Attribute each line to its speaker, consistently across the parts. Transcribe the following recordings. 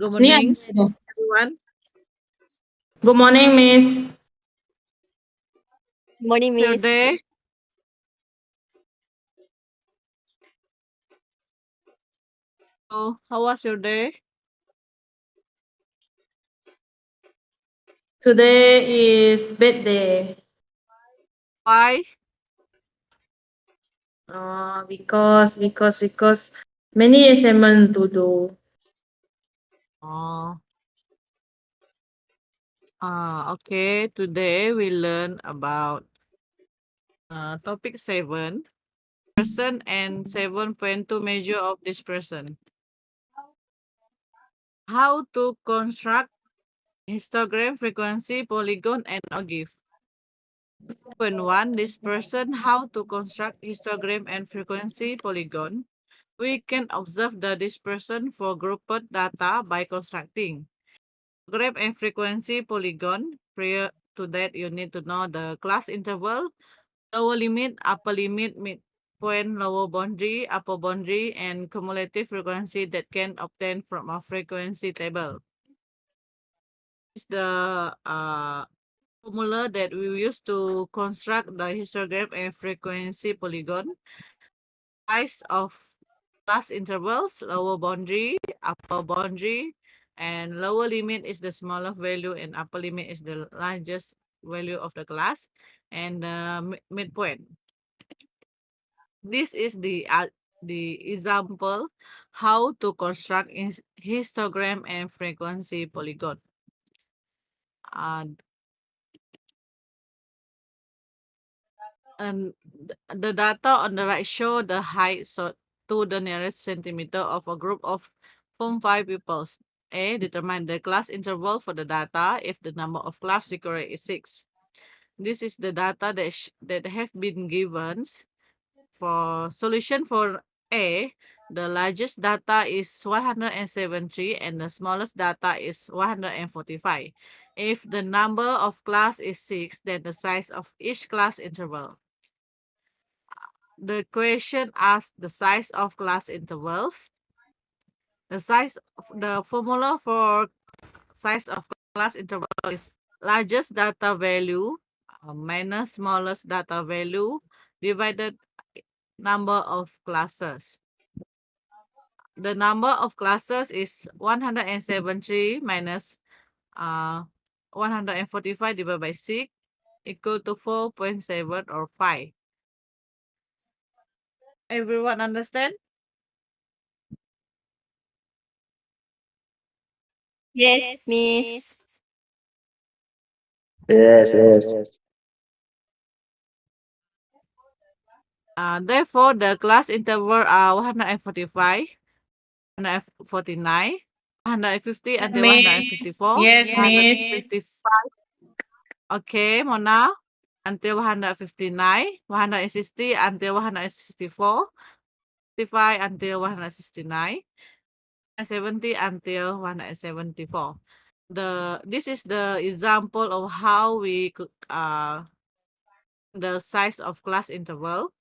Speaker 1: Good
Speaker 2: Ni
Speaker 1: morning,
Speaker 2: ano?
Speaker 1: everyone.
Speaker 2: Good morning, Miss.
Speaker 3: Morning,
Speaker 1: Your
Speaker 3: Miss.
Speaker 1: day. So, how was your day?
Speaker 2: Today is birthday.
Speaker 1: Why?
Speaker 2: Because many assignment to do.
Speaker 1: Oh, okay. Today we learn about topic 7, person and 7.2 measure of dispersion. How to construct histogram, frequency, polygon, and ogive. 1. Dispersion. How to construct histogram and frequency polygon. We can observe the dispersion for grouped data by constructing histogram and frequency polygon. Prior to that, you need to know the class interval, lower limit, upper limit, midpoint, lower boundary, upper boundary, and cumulative frequency that can obtain from a frequency table. This is the formula that we use to construct the histogram and frequency polygon. Size of class intervals, lower boundary, upper boundary, and lower limit is the smaller value and upper limit is the largest value of the class, and midpoint. This is the example how to construct histogram and frequency polygon. Uh, and the data on the right show the height so to the nearest centimeter of a group of from 5 pupils. A. Determine the class interval for the data if the number of class required is 6. This is the data that have been given. For solution for A, the largest data is 173 and the smallest data is 145. If the number of class is 6, then the size of each class interval. The question asks the size of class intervals. The formula for size of class interval is largest data value minus smallest data value divided number of classes. The number of classes is 173 minus uh, 145 divided by 6 equal to 4.7 or 5. Everyone understand?
Speaker 3: Yes, Miss.
Speaker 4: Yes, yes.
Speaker 1: Therefore, the class interval are 145, 149, 150 until
Speaker 2: Miss.
Speaker 1: 154,
Speaker 2: Yes, Miss.
Speaker 1: 155. Okay, Mona, until 159, 160 until 164, 65 until 169, 170 until 174. This is the example of how we could the size of class interval.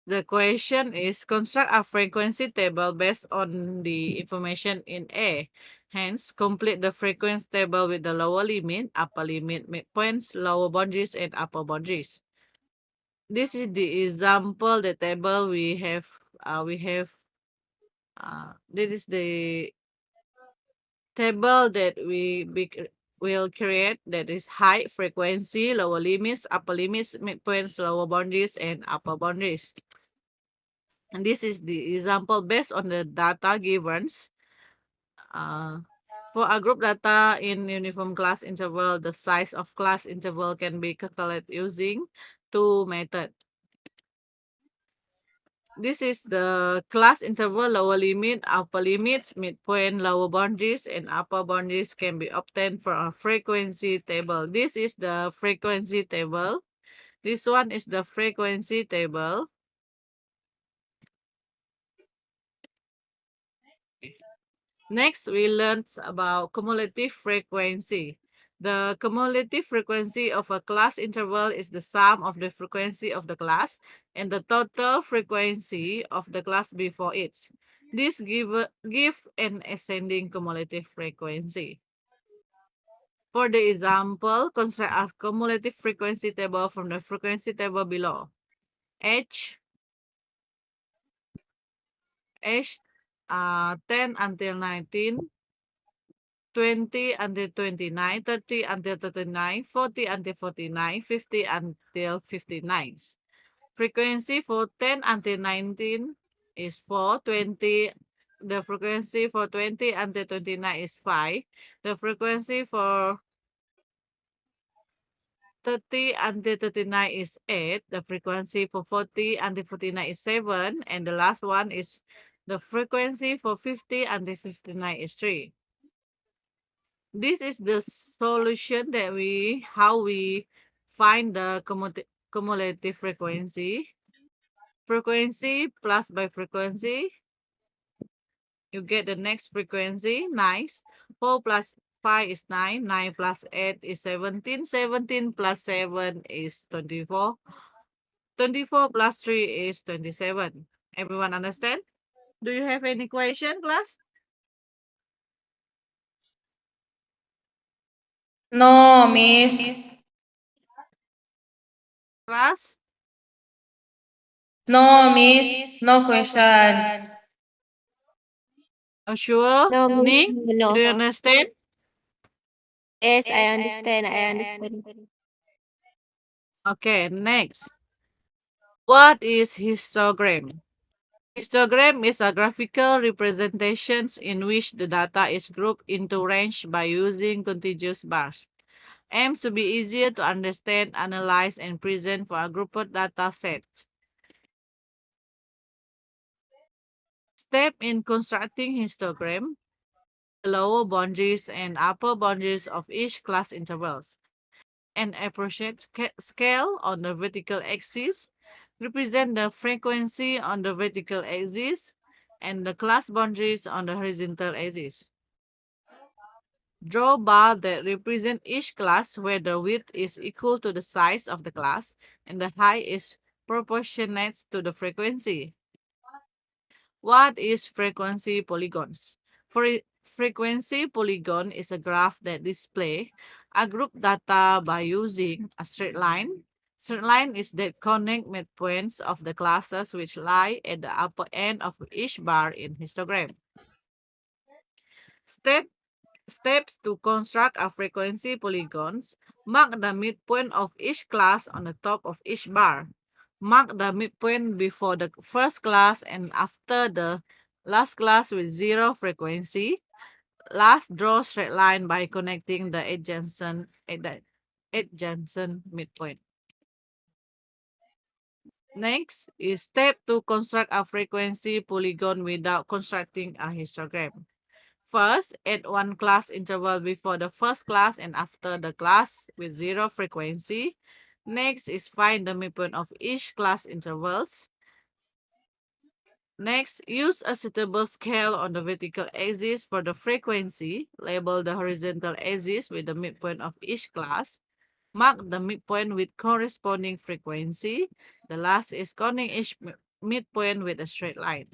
Speaker 1: The question is construct a frequency table based on the information in A. Hence, complete the frequency table with the lower limit, upper limit, midpoints, lower boundaries, and upper boundaries. This is the example, the table we have. This is the table that will create, that is height, frequency, lower limits, upper limits, midpoints, lower boundaries, and upper boundaries. And this is the example based on the data given. Uh, for a group data in uniform class interval, the size of class interval can be calculated using two methods. This is the class interval, lower limit, upper limits, midpoint, lower boundaries, and upper boundaries can be obtained from a frequency table. This is the frequency table. This one is the frequency table. Next, we learned about cumulative frequency. The cumulative frequency of a class interval is the sum of the frequency of the class and the total frequency of the class before it. This give an ascending cumulative frequency. For the example, construct a cumulative frequency table from the frequency table below. H 10 until 19, 20 until 29, 30 until 39, 40 until 49, 50 until 59. Frequency for 10 until 19 is 4, 20. The frequency for 20 until 29 is 5. The frequency for 30 until 39 is 8. The frequency for 40 until 49 is 7. And the last one is the frequency for 50 until 59 is 3. This is the solution that how we find the cumulative frequency. Frequency plus by frequency, you get the next frequency. Nice. 4 plus 5 is 9. 9 plus 8 is 17. 17 plus 7 is 24. 24 plus 3 is 27. Everyone understand? Do you have any question, class?
Speaker 2: No, Miss.
Speaker 1: Class?
Speaker 2: No, Miss. No question.
Speaker 1: Sure?
Speaker 3: No,
Speaker 1: Ning?
Speaker 3: no.
Speaker 1: Do you understand?
Speaker 3: Yes, I understand. I understand.
Speaker 1: Okay, next. What is histogram? Histogram is a graphical representations in which the data is grouped into range by using contiguous bars. Aims to be easier to understand, analyze, and present for a grouped data sets. Step in constructing histogram, the lower boundaries and upper boundaries of each class intervals. An approximate scale on the vertical axis represent the frequency on the vertical axis and the class boundaries on the horizontal axis. Draw bar that represent each class where the width is equal to the size of the class and the height is proportionate to the frequency. What is frequency polygons? Frequency polygon is a graph that displays a group data by using a straight line. Straight line is that connect midpoints of the classes which lie at the upper end of each bar in histogram. Step Steps to construct a frequency polygons. Mark the midpoint of each class on the top of each bar. Mark the midpoint before the first class and after the last class with zero frequency. Last, draw straight line by connecting the adjacent midpoint. Next is step to construct a frequency polygon without constructing a histogram. First, add one class interval before the first class and after the class with zero frequency. Next is find the midpoint of each class intervals. Next, use a suitable scale on the vertical axis for the frequency. Label the horizontal axis with the midpoint of each class. Mark the midpoint with corresponding frequency. The last is connect each midpoint with a straight line.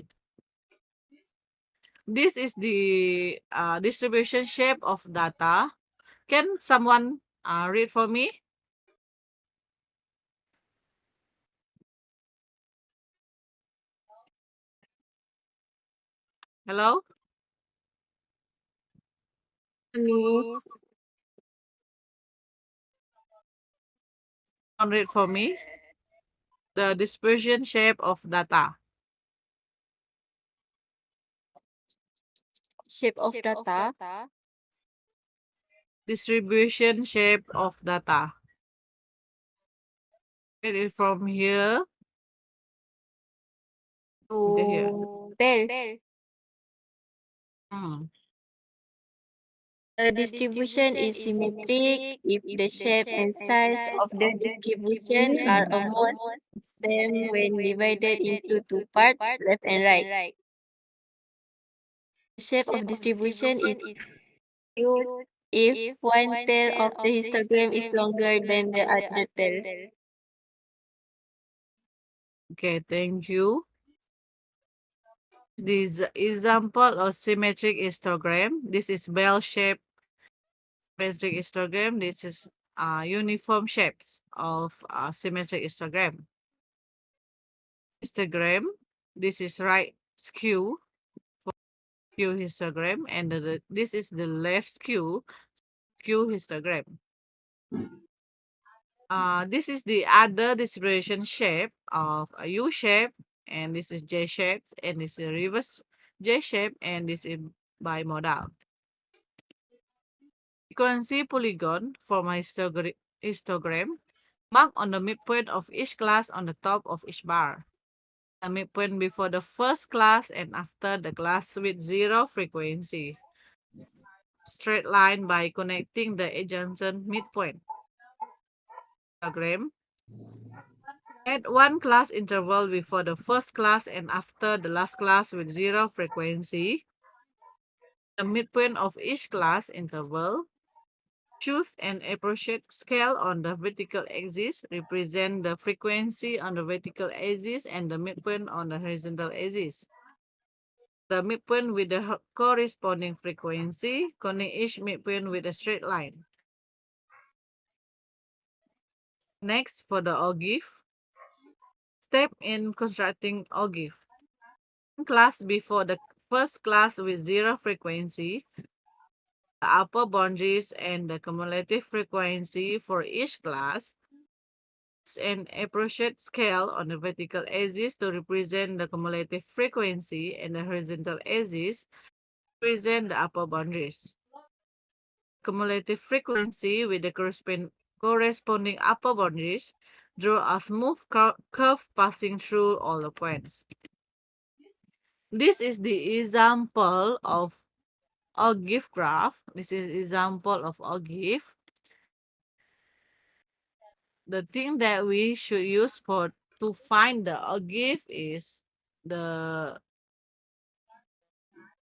Speaker 1: This is the distribution shape of data. Can someone read for me? Hello?
Speaker 3: Miss.
Speaker 1: Someone read for me. The dispersion shape of data.
Speaker 3: Shape of data.
Speaker 1: Distribution shape of data. Read it from here until here.
Speaker 3: To tell.
Speaker 1: Hmm.
Speaker 3: The distribution is symmetric if the shape and size of the distribution are almost same when divided into two parts, left and right. The shape of distribution is skewed if one tail of the histogram is longer than the other tail.
Speaker 1: Okay, thank you. This example of symmetric histogram. This is bell-shaped symmetric histogram. This is uniform shapes of symmetric histogram. Histogram. This is right skew skew histogram, and this is the left skew histogram. This is the other distribution shape of a U shape, and this is J shape, and this is reverse J shape, and this is bimodal. Frequency polygon form a histogram marked on the midpoint of each class on the top of each bar. The midpoint before the first class and after the class with zero frequency. Straight line by connecting the adjacent midpoint. Diagram. Add one class interval before the first class and after the last class with zero frequency. The midpoint of each class interval. Choose an approximate scale on the vertical axis, represent the frequency on the vertical axis and the midpoint on the horizontal axis. The midpoint with the corresponding frequency, connect each midpoint with a straight line. Next, for the ogive. Step in constructing ogive. Class before the first class with zero frequency, the upper boundaries and the cumulative frequency for each class, an approximate scale on the vertical axis to represent the cumulative frequency and the horizontal axis represent the upper boundaries. Cumulative frequency with the corresponding upper boundaries, draw a smooth curve passing through all the points. This is the example of ogive graph. This is example of ogive. The thing that we should use for to find the ogive is the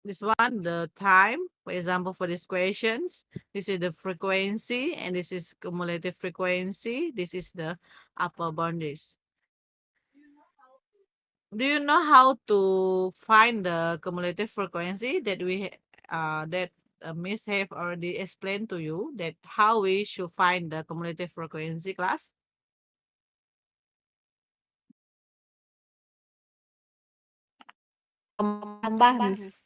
Speaker 1: this one, the time. For example, for these questions, this is the frequency and this is cumulative frequency. This is the upper boundaries. Do you know how to find the cumulative frequency that Miss have already explained to you that how we should find the cumulative frequency class?
Speaker 3: Tambah, Miss.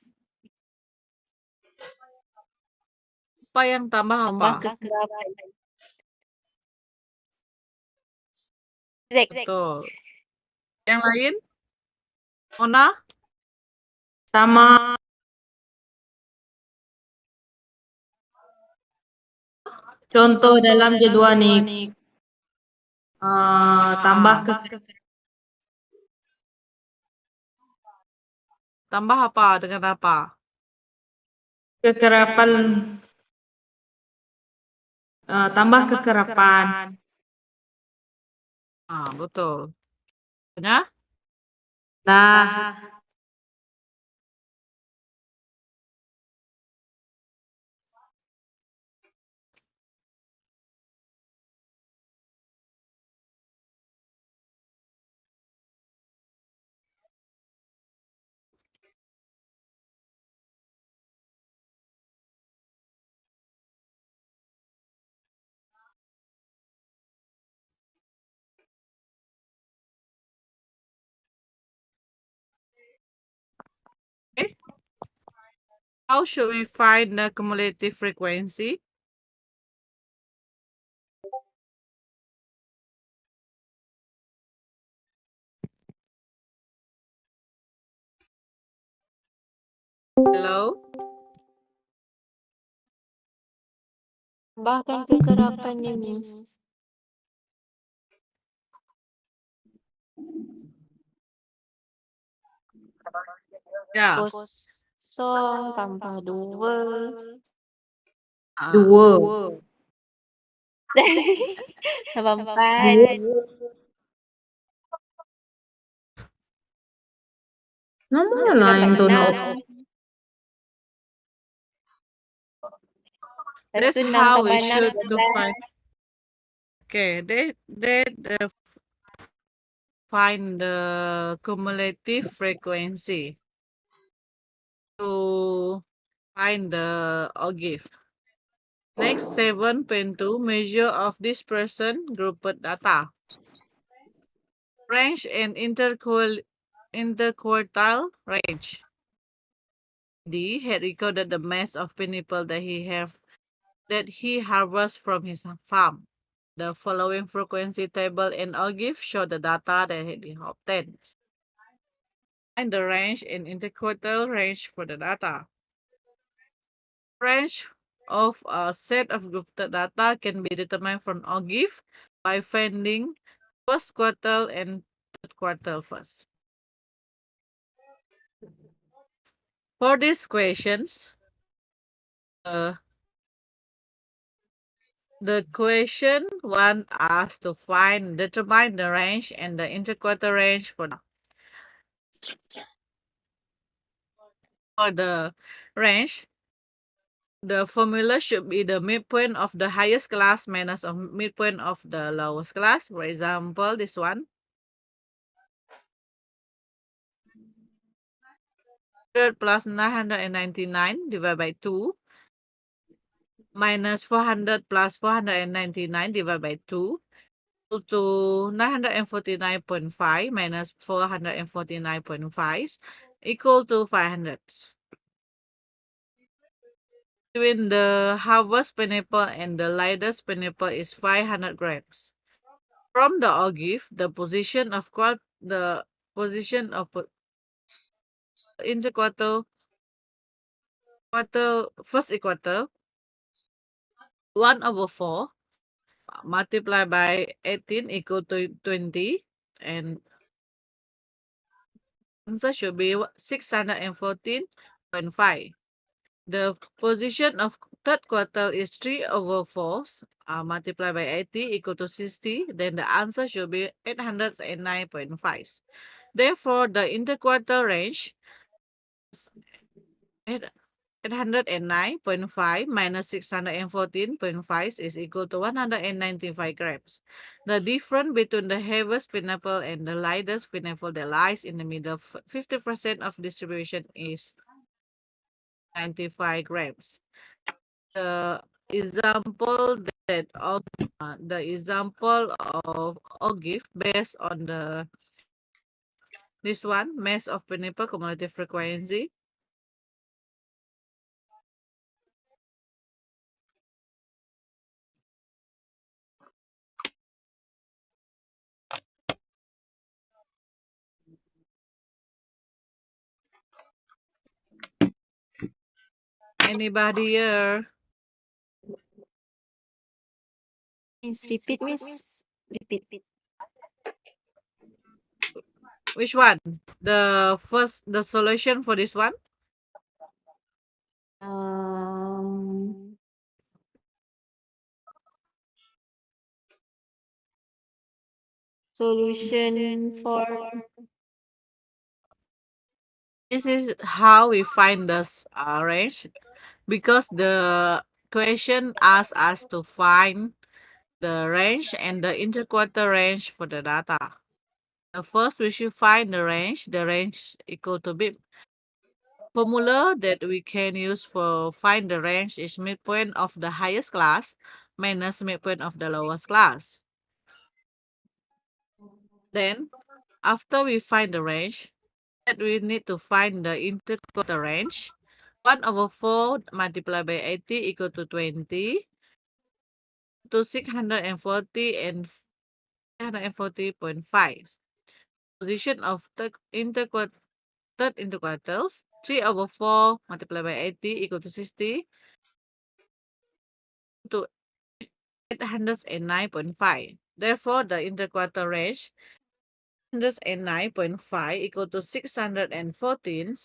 Speaker 1: Apa yang tambah apa?
Speaker 3: Tambah kegerapan. Zek.
Speaker 1: Betul. Yang lain? Mona?
Speaker 2: Sama contoh dalam jadwal nih, tambah
Speaker 1: Tambah apa dengan apa?
Speaker 2: kekerapan, tambah kekerapan.
Speaker 1: Betul. Ya?
Speaker 2: Nah,
Speaker 1: Okay. How should we find the cumulative frequency? Hello?
Speaker 3: Tambahkan kekerapan ni, Miss.
Speaker 1: Ya.
Speaker 3: Kosong tambah 2.
Speaker 2: dua.
Speaker 3: Tambah 4.
Speaker 2: Nama
Speaker 3: Lepas tu
Speaker 2: lain
Speaker 3: dapat
Speaker 2: tu
Speaker 3: 6.
Speaker 2: nak
Speaker 3: Lepas
Speaker 1: That's
Speaker 3: tu 6
Speaker 1: how we
Speaker 3: tambah 6
Speaker 1: should
Speaker 3: 12.
Speaker 1: find. Okay, they find the cumulative frequency. to find the OGIF. Next, 7.2 measure of dispersion grouped data. Range and interquartile range. D had recorded the mass of pineapple that he harvests from his farm. The following frequency table and OGIF show the data that he obtained. Find the range and interquartile range for the data. Range of a set of grouped data can be determined from OGIF by finding first quartile and third quartile first. For these questions, uh, the question wants us to determine the range and the interquartile range for the range. The formula should be the midpoint of the highest class minus the midpoint of the lowest class. For example, this one. 100 plus 999 divided by 2 minus 400 plus 499 divided by 2 equal to 949.5 minus 449.5 equal to 500. Between the harvest pineapple and the lightest pineapple is 500 grams. From the OGIF, the position of interquartile first equator 1/4 multiplied by 18 equal to 20, and answer should be 614.5. The position of third quartile is 3/4 multiplied by 80 equal to 60. Then the answer should be 809.5. Therefore, the interquartile range is 809.5 minus 614.5 is equal to 195 grams. The difference between the heaviest pineapple and the lightest pineapple that lies in the middle 50% of distribution is 95 grams. The example the example of OGIF based on this one mass of pineapple cumulative frequency. Anybody here?
Speaker 3: Please repeat, Miss. Repeat.
Speaker 1: Which one? The solution for this one?
Speaker 3: Um, Solution for
Speaker 1: This is how we find this range, because the question asks us to find the range and the interquartile range for the data. First, we should find the range. The range equal to b. Formula that we can use for find the range is midpoint of the highest class minus midpoint of the lowest class. Then, after we find the range, that we need to find the interquartile range. 1/4 multiplied by 80 equal to 20 to 640 and 640.5. Position of third interquartiles 3/4 multiplied by 80 equal to 60 to 809.5. Therefore, the interquartile range 809.5 equal to 614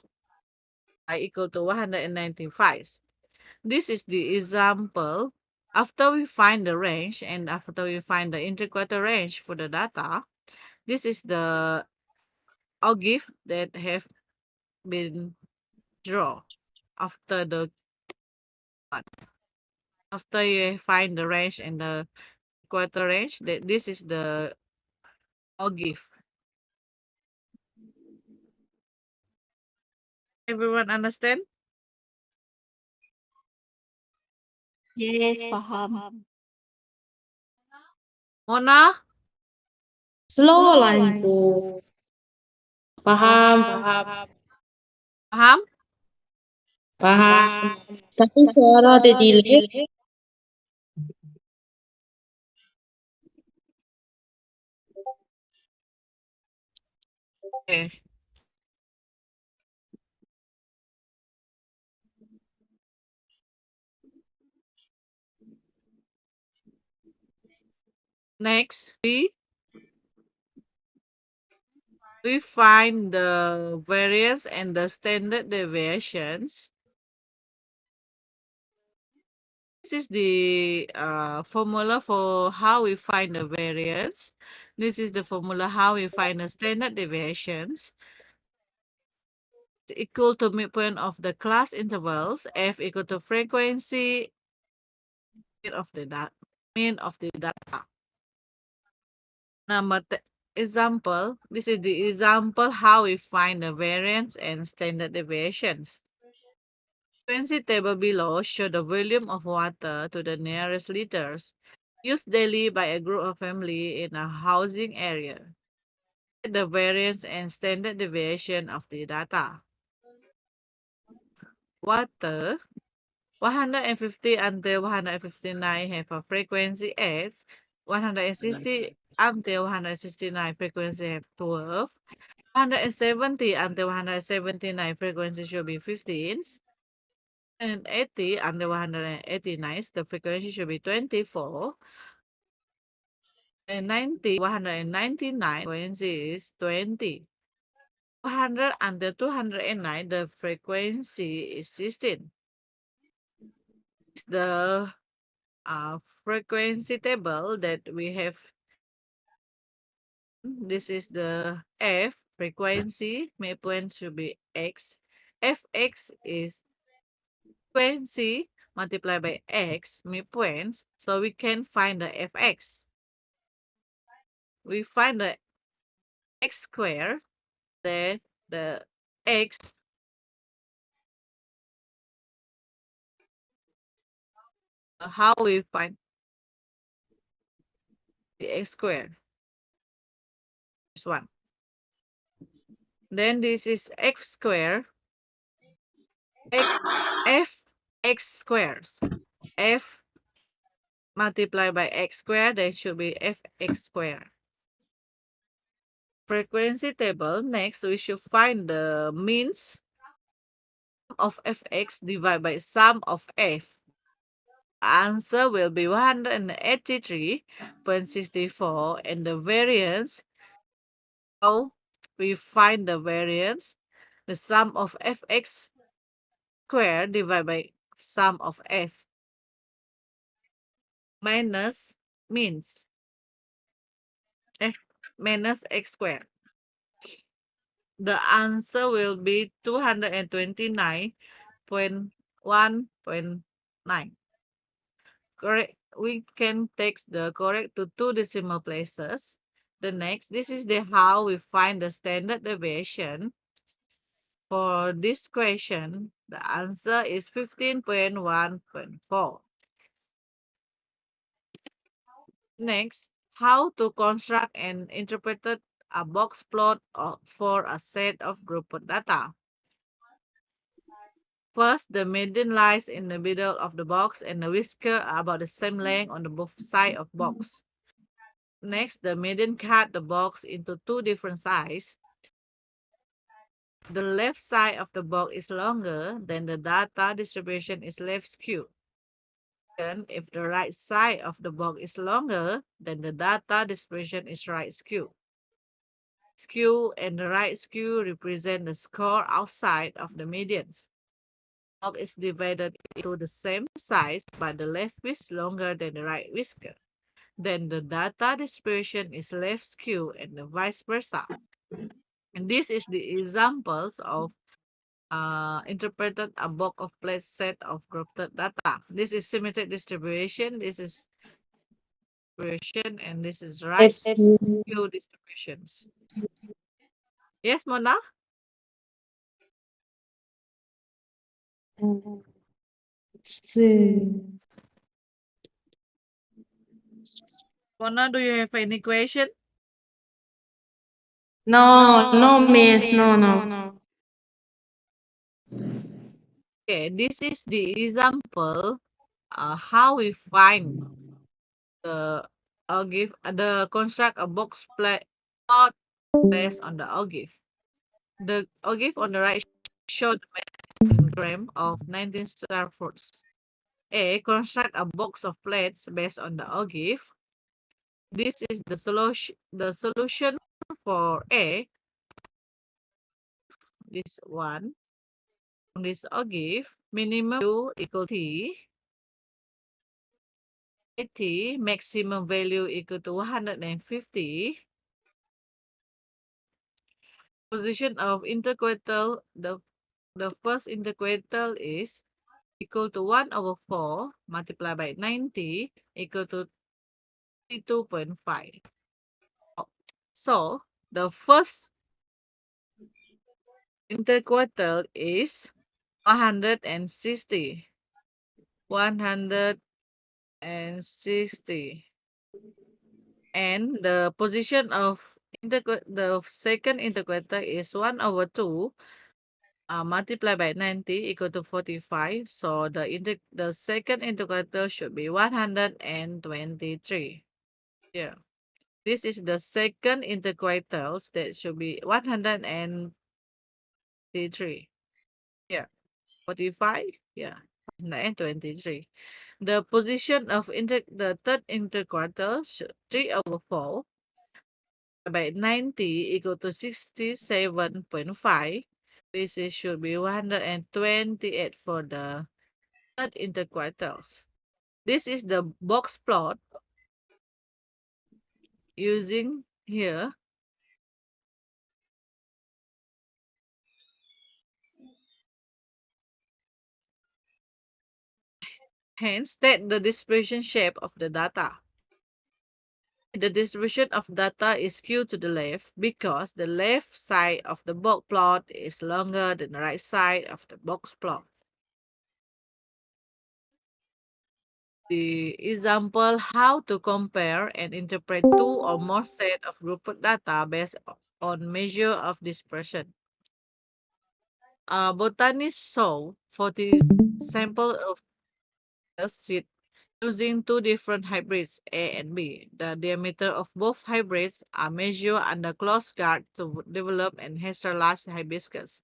Speaker 1: equal to 195. This is the example. After we find the range and after we find the interquartile range for the data, this is the OGIF that have been drawn after after you find the range and the quarter range. This is the OGIF. Everyone understand?
Speaker 3: Yes, paham.
Speaker 1: Mona,
Speaker 2: Slow lah itu. Paham, paham,
Speaker 1: paham?
Speaker 2: paham. Tapi suara ada delay.
Speaker 1: Okay. Next, we find the variance and the standard deviations. This is the formula for how we find the variance. This is the formula how we find the standard deviations. It's equal to midpoint of the class intervals. F equal to frequency mean of the data. Number example. This is the example how we find the variance and standard deviations. Frequency table below show the volume of water to the nearest liters used daily by a group of family in a housing area. The variance and standard deviation of the data. Water 150 until 159 have a frequency X, 160 until 169 frequency have 12, 170 until 179 frequency should be 15, and 80 under 189, the frequency should be 24. And 90, 199 frequency is 20. 200 under 209, the frequency is 16. It's the frequency table that we have. This is the F frequency. Midpoint should be X. Fx is frequency multiplied by X midpoints. So we can find the Fx. We find the X square. The X. How we find the X square? This one. Then this is X square. F X squares. F multiplied by X square, that should be Fx square. Frequency table. Next, we should find the means of Fx divided by sum of F. Answer will be 183.64, and the variance, how we find the variance, the sum of Fx square divided by sum of F minus means F minus X square. The answer will be 229.1.9. Correct. We can take the correct to two decimal places. The next, this is the how we find the standard deviation. For this question, the answer is 15.1.4. Next, how to construct and interpret a box plot for a set of grouped data. First, the median lies in the middle of the box and the whisker are about the same length on the both sides of box. Next, the median cut the box into two different sides. The left side of the box is longer, then the data distribution is left skewed. Then, if the right side of the box is longer, then the data distribution is right skewed. Skew and the right skew represent the score outside of the medians. Box is divided into the same size, but the left is longer than the right whisker. Then the data distribution is left skew and the vice versa. And this is the examples of interpreted a box of plate set of grouped data. This is symmetric distribution, this is distribution, and this is right
Speaker 2: F
Speaker 1: skew distributions. Yes, Mona?
Speaker 2: See.
Speaker 1: Mona, do you have any question?
Speaker 2: No, no, miss. No, no.
Speaker 1: Okay, this is the example how we find the algorithm, the construct a box plot based on the algorithm. The algorithm on the right show the medicine gram of 19 star fruits. A. Construct a box of plates based on the algorithm. This is the solution. The solution for A. This one. This algorithm minimum value equal t. T maximum value equal to 150. Position of interquartile, the first interquartile is equal to 1 over 4 multiplied by 90 equal to 32.5. So the first interquartile is 160. 160. And the position of the second interquartile is 1 over 2 multiplied by 90 equal to 45. So the second integrator should be 123. Yeah. This is the second integrators that should be 123. Yeah. 45. Yeah. 123. The position of the third integrator should 3 over 4 by 90 equal to 67.5. This should be 128 for the third interquartiles. This is the box plot using here. Hence, that the distribution shape of the data. The distribution of data is skewed to the left because the left side of the box plot is longer than the right side of the box plot. The example how to compare and interpret two or more set of grouped data based on measure of dispersion. Botanists saw 40 samples of seed using two different hybrids, A and B. The diameter of both hybrids are measured under close guard to develop and sterilize hibiscus.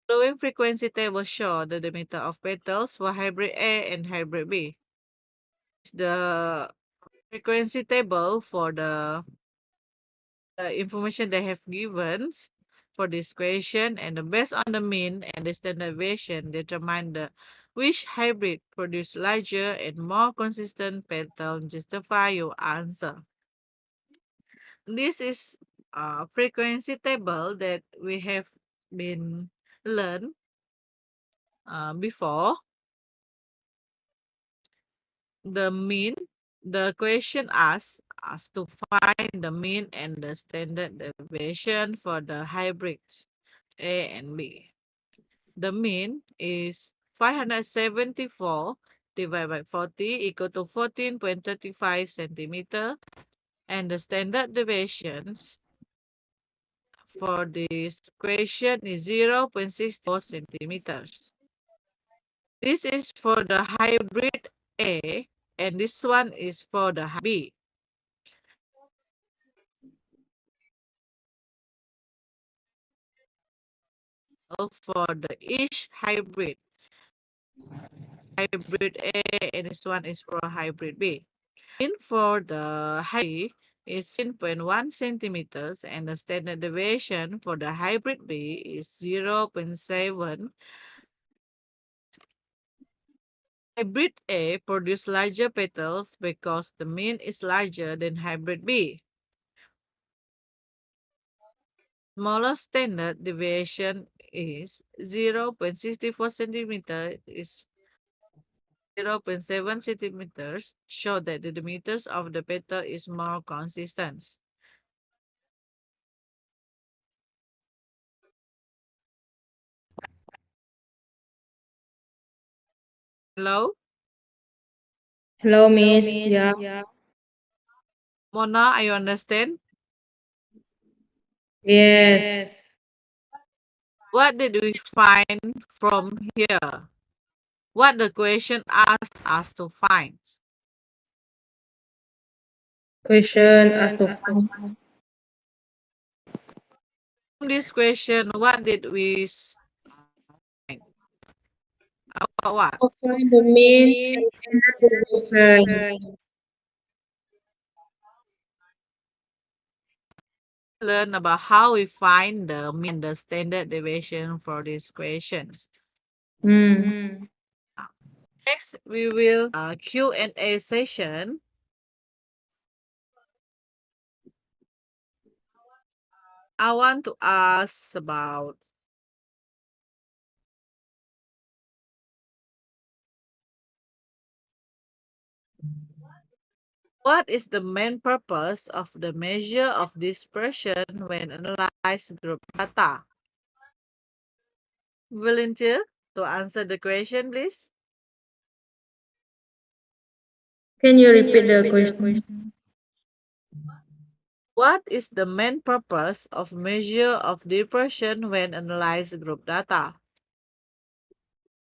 Speaker 1: Following frequency table show the diameter of petals for hybrid A and hybrid B. The frequency table for the information they have given for this question, and based on the mean and the standard deviation determine the which hybrid produce larger and more consistent pattern. Justify your answer. This is a frequency table that we have been learned before. The mean, the question asks us to find the mean and the standard deviation for the hybrids A and B. The mean is 574 divided by 40 equal to 14.35 centimeter, and the standard deviations for this question is 0.64 centimeters. This is for the hybrid A, and this one is for the B. For the each hybrid A, and this one is for hybrid B. In for the hybrid is 15.1 centimeters, and the standard deviation for the hybrid B is 0.7. Hybrid A produce larger petals because the mean is larger than hybrid B. Smaller standard deviation is 0.64 centimeter is 0.7 centimeters, show that the diameters of the petal is more consistent. Hello?
Speaker 2: Hello, Miss. Yeah.
Speaker 1: Mona, I understand.
Speaker 2: Yes.
Speaker 1: What did we find from here? What the question asks us to find.
Speaker 2: Question as to find.
Speaker 1: From this question, what did we find? About what?
Speaker 2: To find the mean and standard deviation.
Speaker 1: Learn about how we find the mean and the standard deviation for these questions.
Speaker 2: Hmm.
Speaker 1: Next, we will Q&A session. I want to ask about what is the main purpose of the measure of dispersion when analyze group data? Volunteer to answer the question, please.
Speaker 2: Can you repeat the question?
Speaker 1: What is the main purpose of measure of dispersion when analyze group data?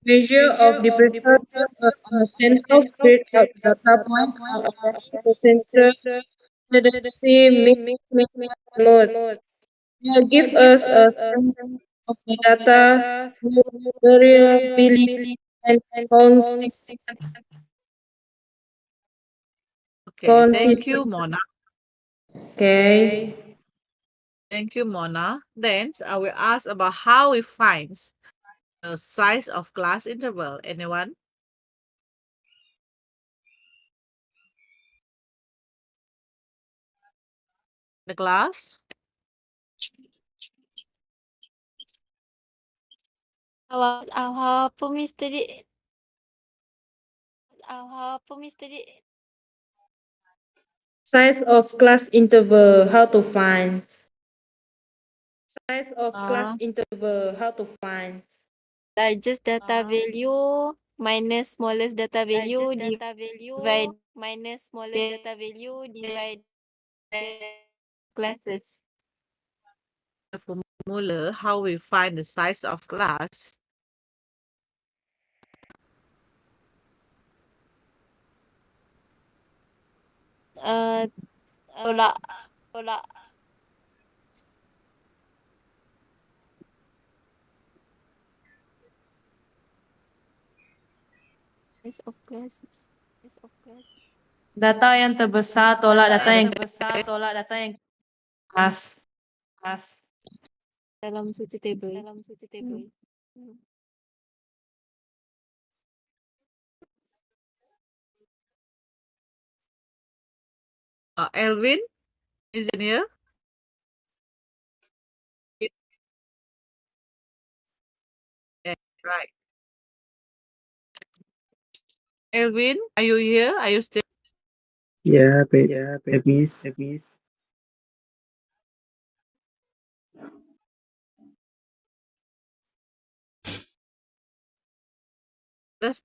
Speaker 2: Measure of depression help us understand how spread out data points are affecting the sensor tendency, mix, modes. They give us a sense of the data variability and
Speaker 1: Okay, thank you,
Speaker 2: consistency.
Speaker 1: Mona.
Speaker 2: Okay.
Speaker 1: Thank you, Mona. Then I will ask about how we find the size of class interval. Anyone? The class?
Speaker 3: Apa Miss tadi? Apa Miss tadi?
Speaker 2: Size of class interval, how to find. Size of class
Speaker 1: Uh,
Speaker 2: interval, how to find.
Speaker 3: Largest data value minus smallest data value divided classes.
Speaker 1: the formula how we find the size of class.
Speaker 3: Tolak size of classes.
Speaker 2: Data yang terbesar tolak data yang kelas.
Speaker 3: Dalam satu table. Hmm.
Speaker 1: Elvin, engineer. Yeah, right. Elvin, are you here? Are you still?
Speaker 4: Yeah, babies.
Speaker 1: Yes,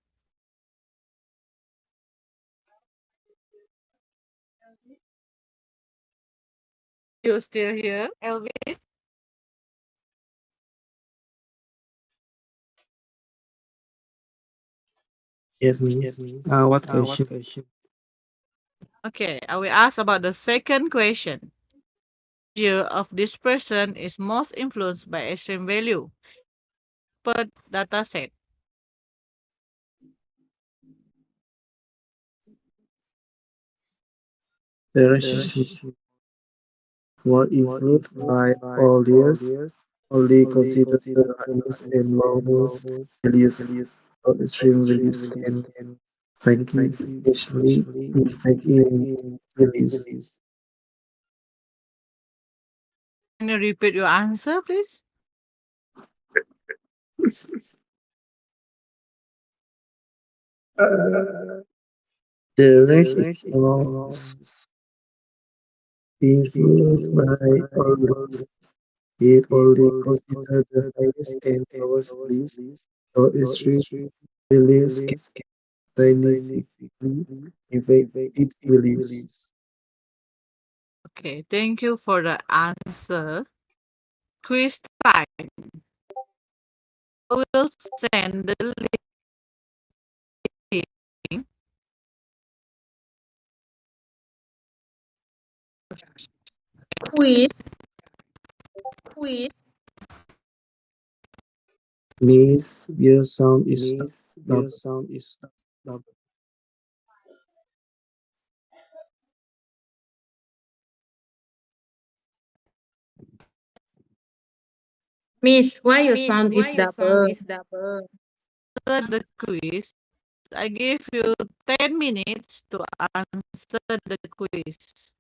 Speaker 1: you still here, Elvin?
Speaker 4: Yes, miss. What question?
Speaker 1: Okay, I will ask about the second question. Measure of dispersion is most influenced by extreme value per data set.
Speaker 4: The relationship were influenced by all years. Only consider the hardness and loudness values. Or extreme values can significantly impact in release.
Speaker 1: Can you repeat your answer, please?
Speaker 4: Uh, the relationship was influenced by all years. It only considered the highest and lowest values. So extreme values scientifically evade its beliefs.
Speaker 1: Okay, thank you for the answer. Quiz time. I will send the link.
Speaker 2: Quiz.
Speaker 4: Miss, your sound is double.
Speaker 2: Miss, why your sound is double?
Speaker 1: After the quiz, I give you 10 minutes to answer the quiz.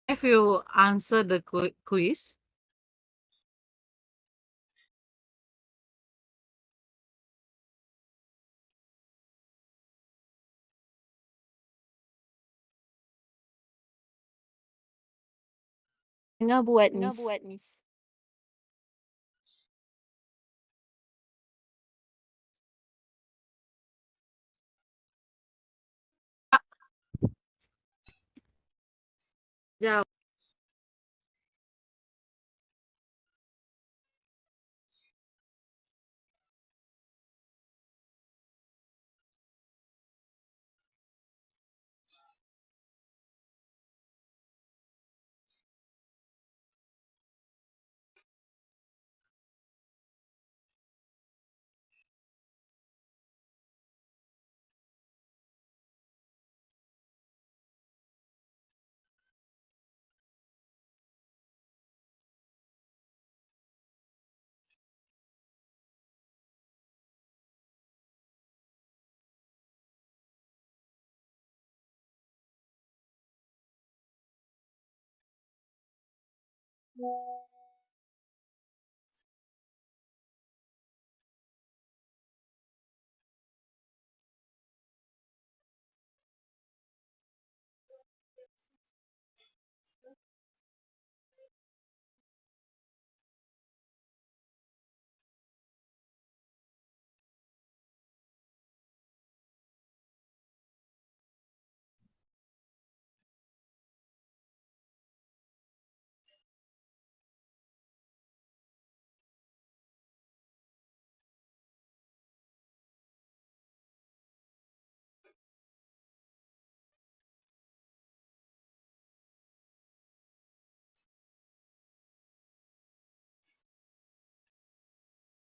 Speaker 1: If you answer the quiz,
Speaker 3: Tengah buat, Miss.
Speaker 1: jawab.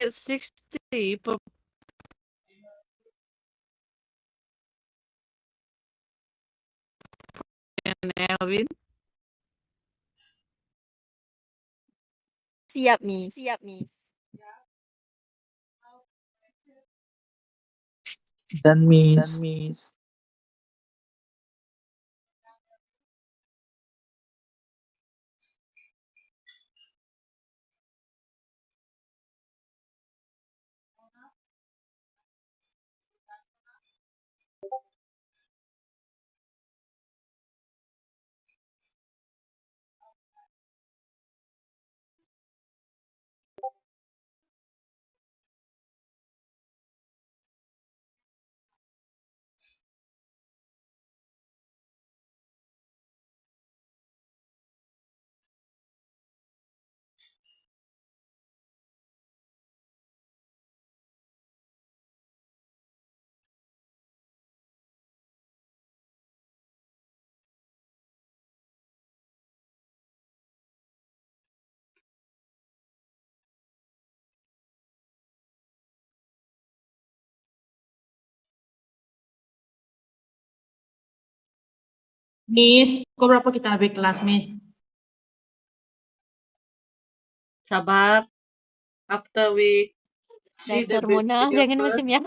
Speaker 1: It's 60 per Elvin.
Speaker 3: Siap, Miss.
Speaker 4: Dan Miss,
Speaker 2: Miss, pukul berapa kita habis kelas, Miss?
Speaker 1: Sabar. After we see the
Speaker 3: Dasar Mona,
Speaker 1: video
Speaker 3: jangan
Speaker 1: first.
Speaker 3: macam ya.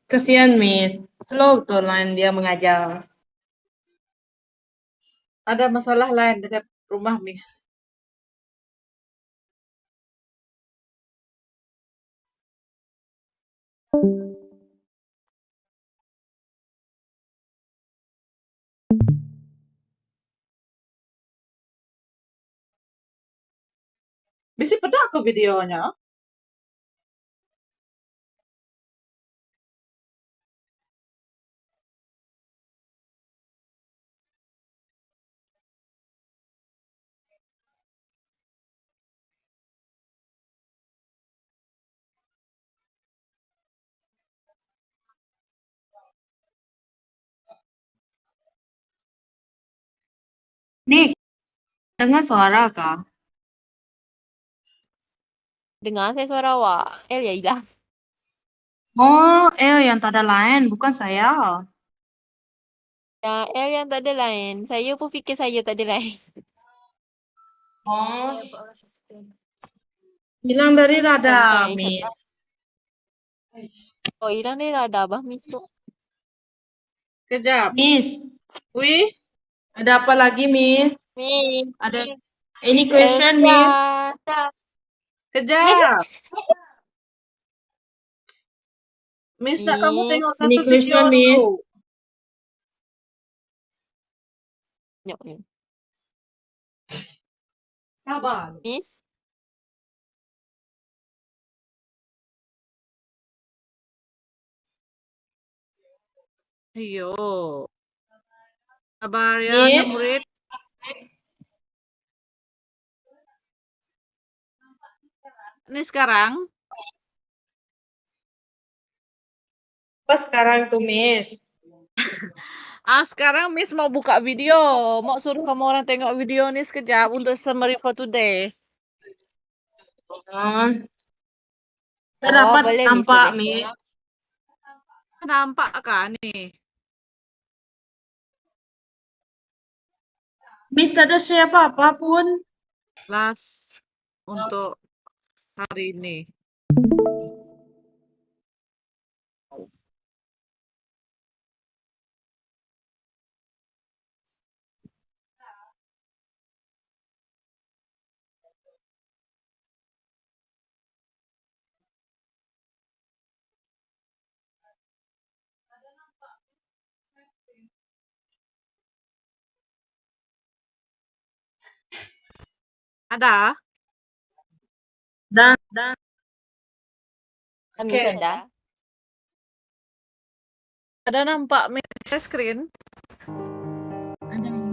Speaker 2: Kesian, Miss. Slow betul lain dia mengajar.
Speaker 1: Ada masalah lain dekat rumah Miss.
Speaker 5: Mesti pedak ke videonya?
Speaker 2: Nick, dengar suara kah?
Speaker 3: Dengar saya suara awak. Ya hilang.
Speaker 2: Oh, yang tak ada lain, bukan saya.
Speaker 3: Ya, yang tak ada lain. Saya pun fikir saya tak ada lain.
Speaker 2: Oh, hilang dari radar,
Speaker 3: Santai,
Speaker 2: Miss.
Speaker 3: santai. Oh, hilang dari radar bah, Miss tu.
Speaker 5: Kejap.
Speaker 2: Miss,
Speaker 5: Wih,
Speaker 2: ada apa lagi, Miss?
Speaker 3: Miss,
Speaker 2: Ada any
Speaker 3: Miss
Speaker 2: question, Miss?
Speaker 3: Elsia.
Speaker 5: kejap. Minta kamu
Speaker 3: Miss.
Speaker 5: tengok
Speaker 2: Any
Speaker 5: satu video
Speaker 2: question, Miss?
Speaker 5: dulu.
Speaker 3: Nyok, ni.
Speaker 5: Sabar.
Speaker 3: Miss.
Speaker 1: Ayo. Sabar ya,
Speaker 2: Miss?
Speaker 1: anak murid. Ini sekarang.
Speaker 2: Apa sekarang tuh, Miss?
Speaker 1: Sekarang Miss mau buka video. Mau suruh kamu orang tengok video nih sekejap untuk summary for today.
Speaker 2: Hmm, saya
Speaker 3: Oh,
Speaker 2: dapat
Speaker 3: boleh, Miss,
Speaker 2: nampak,
Speaker 3: boleh.
Speaker 2: Miss.
Speaker 1: Nampak kan nih?
Speaker 2: Miss, tak ada siapa-apa pun.
Speaker 1: Last untuk hari ini. Ada?
Speaker 2: Dan
Speaker 3: Miss
Speaker 5: Oke.
Speaker 3: ada.
Speaker 1: Ada nampak Miss screen?
Speaker 2: ada, Miss.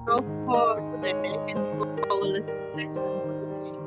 Speaker 1: So for today and to our lesson for today.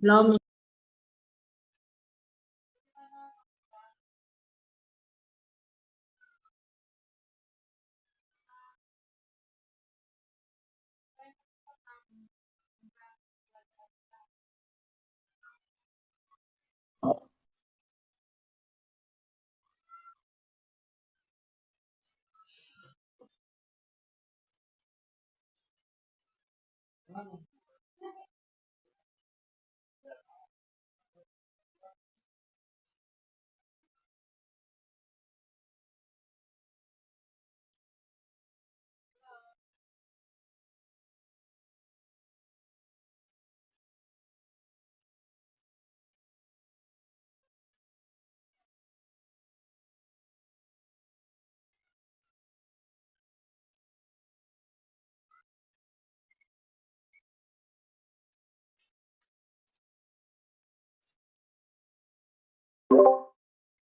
Speaker 2: Belum.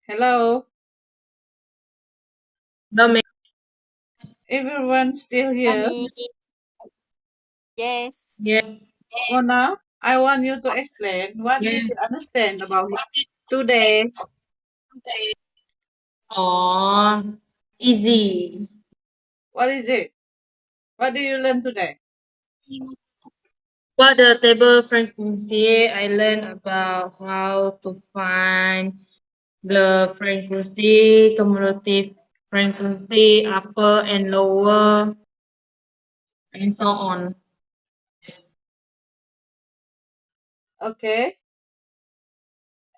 Speaker 5: Hello,
Speaker 2: Belum.
Speaker 5: everyone still here?
Speaker 3: Yummy. Yes.
Speaker 2: Yes.
Speaker 5: Mona, I want you to explain what did
Speaker 2: Yes.
Speaker 5: you understand about today?
Speaker 2: Oh, easy.
Speaker 5: What is it? What did you learn today?
Speaker 2: About the table frequency, I learned about how to find the frequency, cumulative frequency, upper and lower, and so on.
Speaker 5: Okay,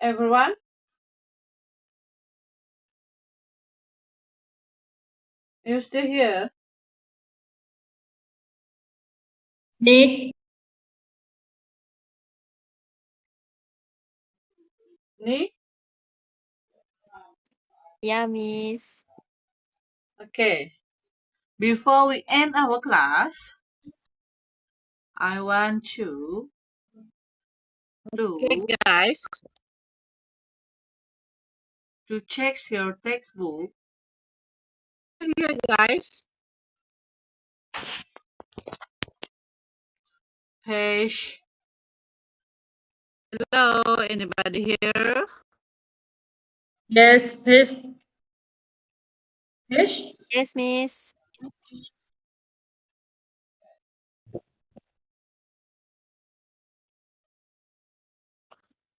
Speaker 5: everyone, you still here?
Speaker 2: Nick,
Speaker 5: Me?
Speaker 3: Yeah, miss.
Speaker 5: Okay. Before we end our class, I want you
Speaker 1: Okay,
Speaker 5: to
Speaker 1: guys.
Speaker 5: check your textbook,
Speaker 1: Here, guys.
Speaker 5: page
Speaker 1: Hello, anybody here?
Speaker 2: yes, fish,
Speaker 3: Yes, miss.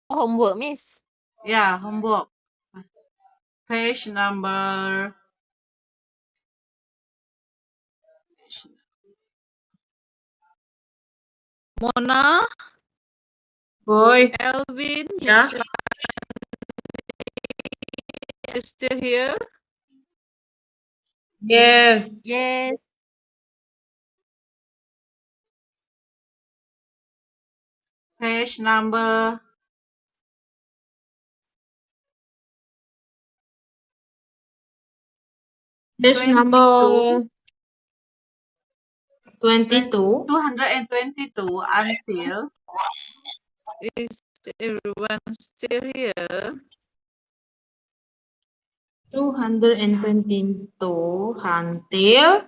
Speaker 3: Homework, miss.
Speaker 5: yeah, homework, page number
Speaker 1: Mona,
Speaker 2: boy,
Speaker 1: Elvin,
Speaker 2: yeah,
Speaker 1: Nisha is still here.
Speaker 2: yes,
Speaker 3: Yes.
Speaker 5: page number
Speaker 2: fish
Speaker 5: 22,
Speaker 2: number 22,
Speaker 5: 222 until
Speaker 1: Is everyone still here?
Speaker 2: 222 until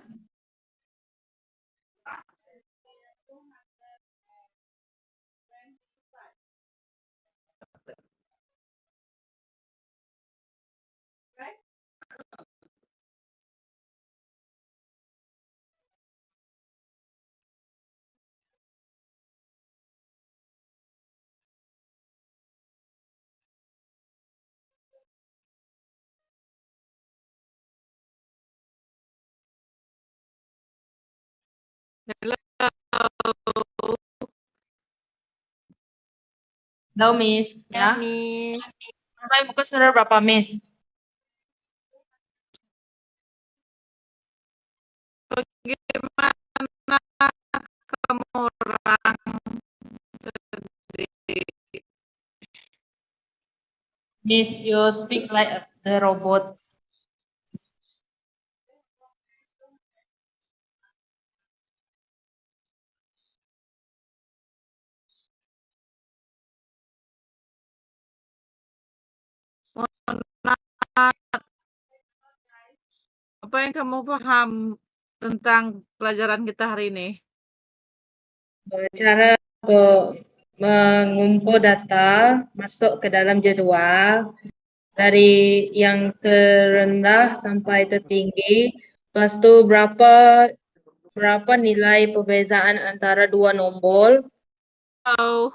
Speaker 1: Hello.
Speaker 2: Halo, Miss.
Speaker 3: Ya,
Speaker 2: Ya.
Speaker 3: Miss.
Speaker 2: Sampai buka suara berapa, Miss?
Speaker 1: Bagaimana kamu orang tadi?
Speaker 2: Miss, you speak like the robot.
Speaker 1: Apa yang kamu paham tentang pelajaran kita hari ini?
Speaker 2: Cara untuk mengumpul data masuk ke dalam jadwal dari yang terendah sampai tertinggi. Lepas tu berapa nilai perbezaan antara dua nombor.
Speaker 1: Oh,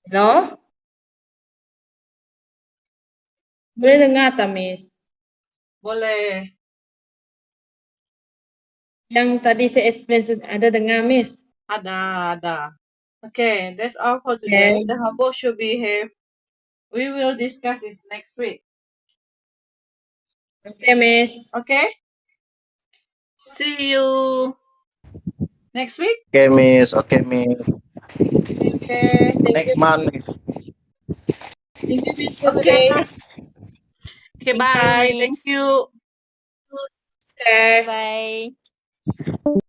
Speaker 2: No? Boleh dengar tak, Miss?
Speaker 5: Boleh.
Speaker 2: Yang tadi saya explain ada dengar, Miss?
Speaker 5: Ada. Okay, that's all for today.
Speaker 2: Okay.
Speaker 5: The homework should be here. We will discuss it next week.
Speaker 2: Okay, Miss.
Speaker 5: Okay? See you next week.
Speaker 6: Okay, Miss. Okay, Miss.
Speaker 5: Okay.
Speaker 2: Thank
Speaker 6: Next
Speaker 2: you.
Speaker 6: month, Miss.
Speaker 2: Thank you, Miss, for
Speaker 5: Okay.
Speaker 2: today.
Speaker 5: Okay,
Speaker 3: Thank you,
Speaker 5: bye. Thank
Speaker 3: Miss.
Speaker 5: you.
Speaker 2: Okay.
Speaker 3: Bye-bye.